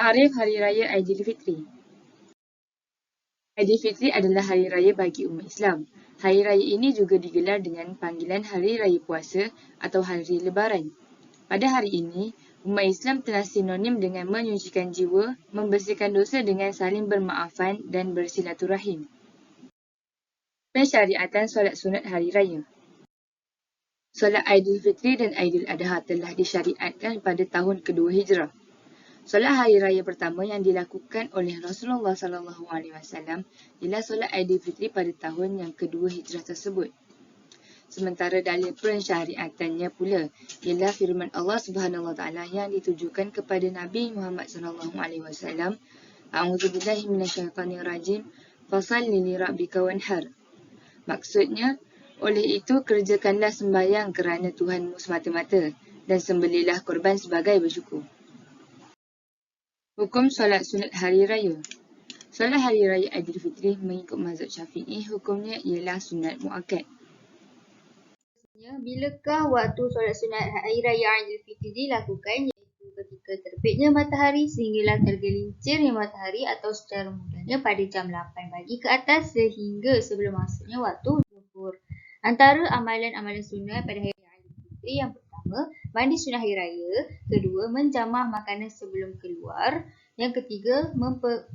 Takrif Hari Raya Aidilfitri. Aidilfitri adalah hari raya bagi umat Islam. Hari raya ini juga digelar dengan panggilan Hari Raya Puasa atau Hari Lebaran. Pada hari ini, umat Islam telah sinonim dengan menyucikan jiwa, membersihkan dosa dengan saling bermaafan dan bersilaturahim. Pensyariatan solat sunat hari raya. Solat Aidilfitri dan Aidiladha telah disyariatkan pada tahun kedua Hijrah. Solat hari raya pertama yang dilakukan oleh Rasulullah SAW ialah solat Aidilfitri pada tahun yang kedua Hijrah tersebut. Sementara dalil pensyariatannya pula ialah firman Allah Subhanahu Wa Taala yang ditujukan kepada Nabi Muhammad SAW. A'udzubillahi minasyaitanir rajim. Fasalli li rabbika wanhar. Maksudnya, oleh itu kerjakanlah sembahyang kerana Tuhanmu semata-mata dan sembelihlah korban sebagai bersyukur. Hukum solat sunat hari raya. Solat hari raya Aidilfitri mengikut mazhab Syafi'i, hukumnya ialah sunat muakkad. Bilakah waktu solat sunat hari raya Aidilfitri dilakukan, iaitu ketika terbitnya matahari sehinggalah tergelincirnya matahari atau secara mudahnya pada jam 8 pagi ke atas sehingga sebelum masuknya waktu zuhur. Antara amalan-amalan sunat pada hari raya Aidilfitri yang pertama, mandi sunat hari raya. Kedua, menjamah makanan sebelum keluar. Yang ketiga,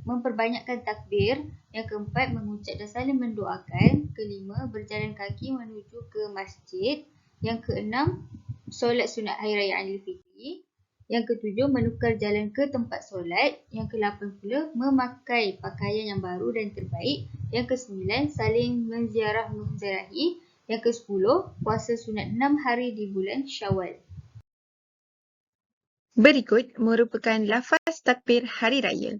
memperbanyakkan takbir. Yang keempat, mengucap dan saling mendoakan. Kelima, berjalan kaki menuju ke masjid. Yang keenam, solat sunat hari raya Aidilfitri. Yang ketujuh, menukar jalan ke tempat solat. Yang ke-8 pula, memakai pakaian yang baru dan terbaik. Yang ke-9, saling menziarahi. Yang ke-10, puasa sunat 6 hari di bulan Syawal. Berikut merupakan lafaz takbir hari raya.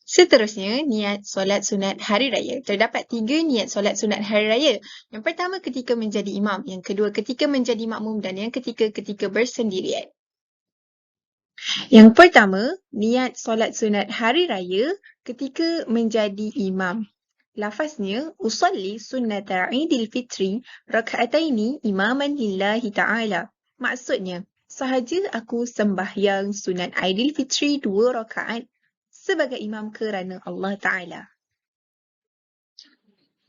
Seterusnya, niat solat sunat hari raya. Terdapat 3 niat solat sunat hari raya. Yang pertama ketika menjadi imam, yang kedua ketika menjadi makmum dan yang ketiga ketika bersendirian. Yang pertama, niat solat sunat hari raya ketika menjadi imam. Lafaznya, usalli sunnata Aidilfitri raka'ataini imaman lillahi ta'ala. Maksudnya, sahaja aku sembahyang sunat Aidilfitri 2 rakaat sebagai imam kerana Allah Ta'ala.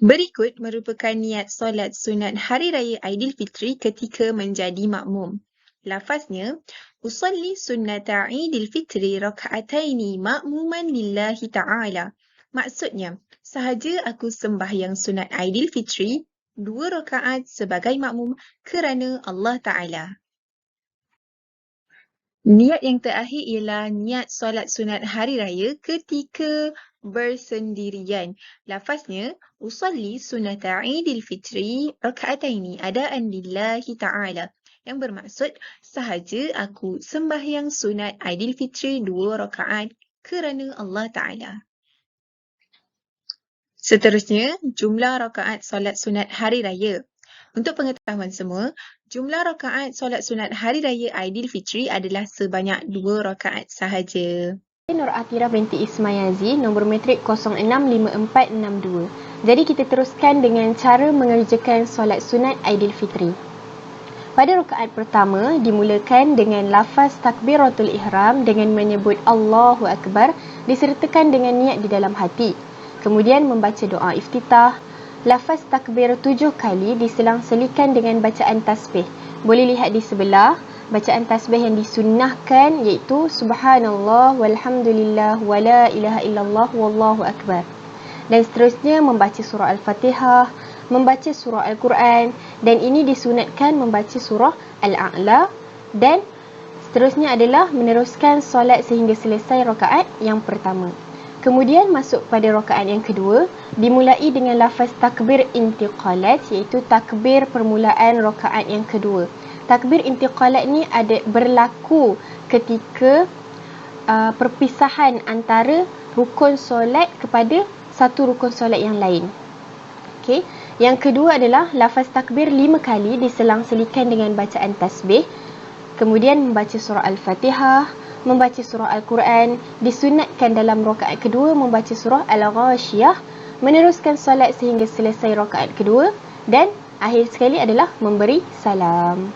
Berikut merupakan niat solat sunat hari raya Aidilfitri ketika menjadi makmum. Lafaznya, usalli sunnata Aidilfitri raka'ataini ma'muman lillahi ta'ala. Maksudnya, sahaja aku sembahyang sunat Aidilfitri 2 rakaat sebagai makmum kerana Allah Ta'ala. Niat yang terakhir ialah niat solat sunat hari raya ketika bersendirian. Lafaznya, usalli sunnata Aidilfitri raka'ataini adaan lillahi ta'ala. Yang bermaksud, sahaja aku sembahyang sunat Aidilfitri 2 rakaat kerana Allah Ta'ala. Seterusnya, jumlah rakaat solat sunat hari raya. Untuk pengetahuan semua, jumlah rakaat solat sunat hari raya Aidilfitri adalah sebanyak 2 rakaat sahaja. Nur Atira binti Ismayazi, nombor matrik 065462. Jadi kita teruskan dengan cara mengerjakan solat sunat Aidilfitri. Pada rakaat pertama, dimulakan dengan lafaz takbiratul ihram dengan menyebut Allahu Akbar disertakan dengan niat di dalam hati. Kemudian membaca doa iftitah. Lafaz takbir 7 kali diselang-selikan dengan bacaan tasbih. Boleh lihat di sebelah, bacaan tasbih yang disunnahkan iaitu Subhanallah walhamdulillah wa la ilaha illallah wallahu akbar. Dan seterusnya membaca surah Al-Fatihah, membaca surah Al-Quran, dan ini disunatkan membaca surah Al-A'la, dan seterusnya adalah meneruskan solat sehingga selesai rakaat yang pertama. Kemudian masuk pada rakaat yang kedua, dimulai dengan lafaz takbir intiqalat iaitu takbir permulaan rakaat yang kedua. Takbir intiqalat ni ada berlaku ketika perpisahan antara rukun solat kepada satu rukun solat yang lain. Okey. Yang kedua adalah lafaz takbir 5 kali diselang-selikan dengan bacaan tasbih. Kemudian membaca surah Al-Fatihah, membaca surah Al-Quran, disunatkan dalam rakaat kedua membaca surah Al-Ghashiyah, meneruskan solat sehingga selesai rakaat kedua, dan akhir sekali adalah memberi salam.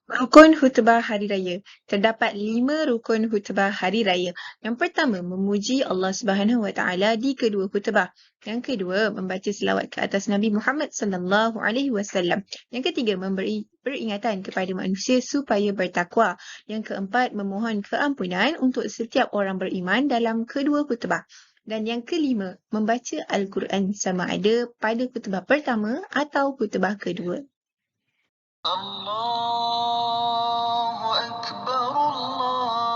Rukun khutbah hari raya. Terdapat 5 rukun khutbah hari raya. Yang pertama, memuji Allah Subhanahu Wa Taala di kedua khutbah. Yang kedua, membaca selawat ke atas Nabi Muhammad sallallahu alaihi wasallam. Yang ketiga, memberi peringatan kepada manusia supaya bertakwa. Yang keempat, memohon keampunan untuk setiap orang beriman dalam kedua khutbah. Dan yang kelima, membaca Al-Quran sama ada pada khutbah pertama atau khutbah kedua. Allahu Akbar, Allahu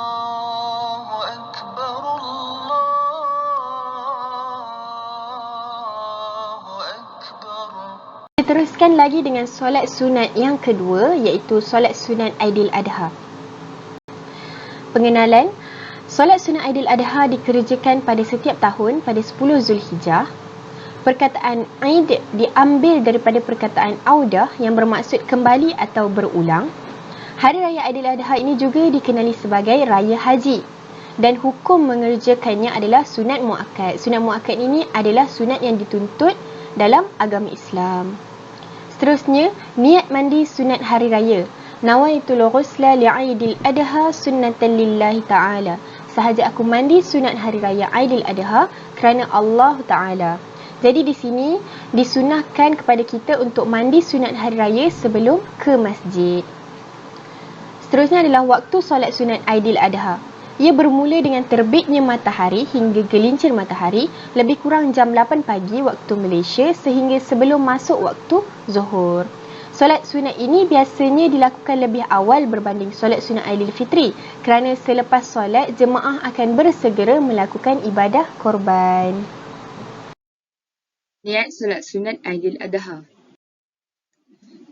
Akbar, Allahu Akbar. Kita teruskan lagi dengan solat sunat yang kedua, iaitu solat sunat Aidil Adha. Pengenalan, solat sunat Aidil Adha dikerjakan pada setiap tahun pada 10 Zulhijjah. Perkataan Aid diambil daripada perkataan Audah yang bermaksud kembali atau berulang. Hari Raya Aidil Adha ini juga dikenali sebagai Raya Haji. Dan hukum mengerjakannya adalah sunat muakkad. Sunat muakkad ini adalah sunat yang dituntut dalam agama Islam. Seterusnya, niat mandi sunat Hari Raya. Nawaitul ghusla li'aidil adha sunnatan lillahi ta'ala. Sahaja aku mandi sunat Hari Raya Aidil Adha kerana Allah Ta'ala. Jadi di sini disunahkan kepada kita untuk mandi sunat Hari Raya sebelum ke masjid. Seterusnya adalah waktu solat sunat Aidil Adha. Ia bermula dengan terbitnya matahari hingga gelincir matahari, lebih kurang jam 8 pagi waktu Malaysia sehingga sebelum masuk waktu Zuhur. Solat sunat ini biasanya dilakukan lebih awal berbanding solat sunat Aidilfitri kerana selepas solat jemaah akan bersegera melakukan ibadah korban. Niat solat sunat Aidil Adha.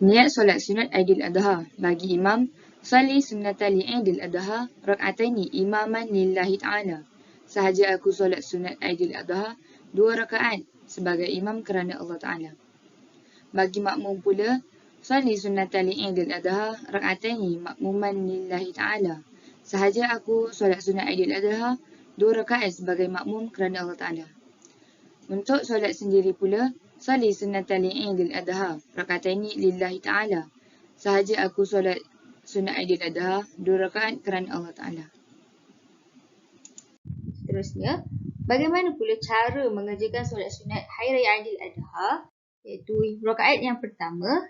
Niat solat sunat Aidil Adha bagi imam, salli sunnata li'aidil adha rak'ataini imaman lillahi ta'ala. Sahaja aku solat sunat Aidil Adha 2 rakaat sebagai imam kerana Allah Ta'ala. Bagi makmum pula, salli sunnata li'aidil adha rak'ataini makmuman lillahi ta'ala. Sahaja aku solat sunat Aidil Adha 2 rakaat sebagai makmum kerana Allah Ta'ala. Untuk solat sendiri pula, salli sunnata li'aidil adha rak'ataini lillahi ta'ala. Sahaja aku solat sunat Aidil Adha 2 rakaat kerana Allah Ta'ala. Seterusnya, bagaimana pula cara mengerjakan solat sunat Hari Raya Aidil Adha? Iaitu rakaat yang pertama,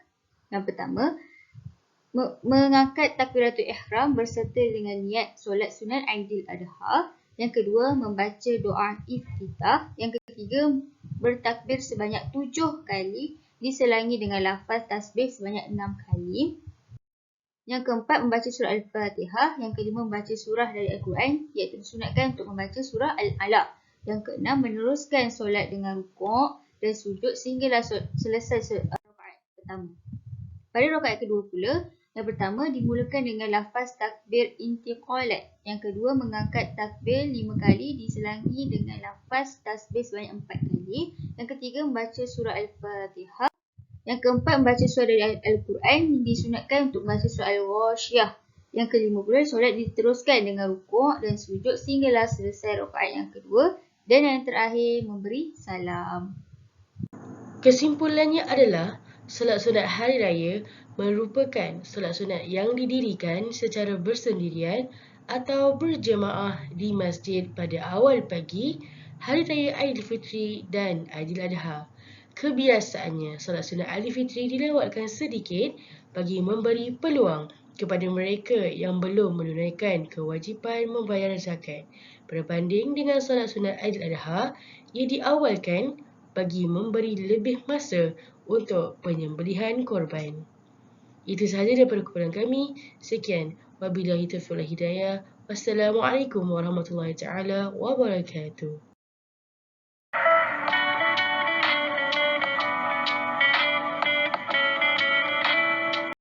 mengangkat takbiratul ihram berserta dengan niat solat sunat Aidil Adha. Yang kedua, membaca doa iftitah. Yang ketiga, bertakbir sebanyak 7 kali diselangi dengan lafaz tasbih sebanyak 6 kali. Yang keempat, membaca surah Al-Fatihah. Yang kelima, membaca surah dari Al-Quran, iaitu disunatkan untuk membaca surah Al-Alaq. Yang keenam, meneruskan solat dengan rukuk dan sujud sehinggalah selesai rakaat pertama. Pada rakaat kedua pula, yang pertama dimulakan dengan lafaz takbir intiqalat. Yang kedua, mengangkat takbir 5 kali diselangi dengan lafaz tasbih sebanyak 4 kali. Yang ketiga, membaca surah Al-Fatihah. Yang keempat, membaca surah dari Al-Quran, disunatkan untuk membaca surah Al-Ghashiyah. Yang kelima pula, solat diteruskan dengan rukuk dan sujud sehinggalah selesai rakaat yang kedua. Dan yang terakhir, memberi salam. Kesimpulannya adalah, solat sunat Hari Raya merupakan solat sunat yang didirikan secara bersendirian atau berjemaah di masjid pada awal pagi Hari Raya Aidilfitri dan Aidil Adha. Kebiasaannya, solat sunat Aidilfitri dilewatkan sedikit bagi memberi peluang kepada mereka yang belum menunaikan kewajipan membayar zakat. Berbanding dengan solat sunat Aidil Adha, ia diawalkan bagi memberi lebih masa untuk penyembelihan korban. Itu sahaja daripada kumpulan kami. Sekian. Wabillahi taufiq wal hidayah. Wassalamualaikum warahmatullahi taala wabarakatuh.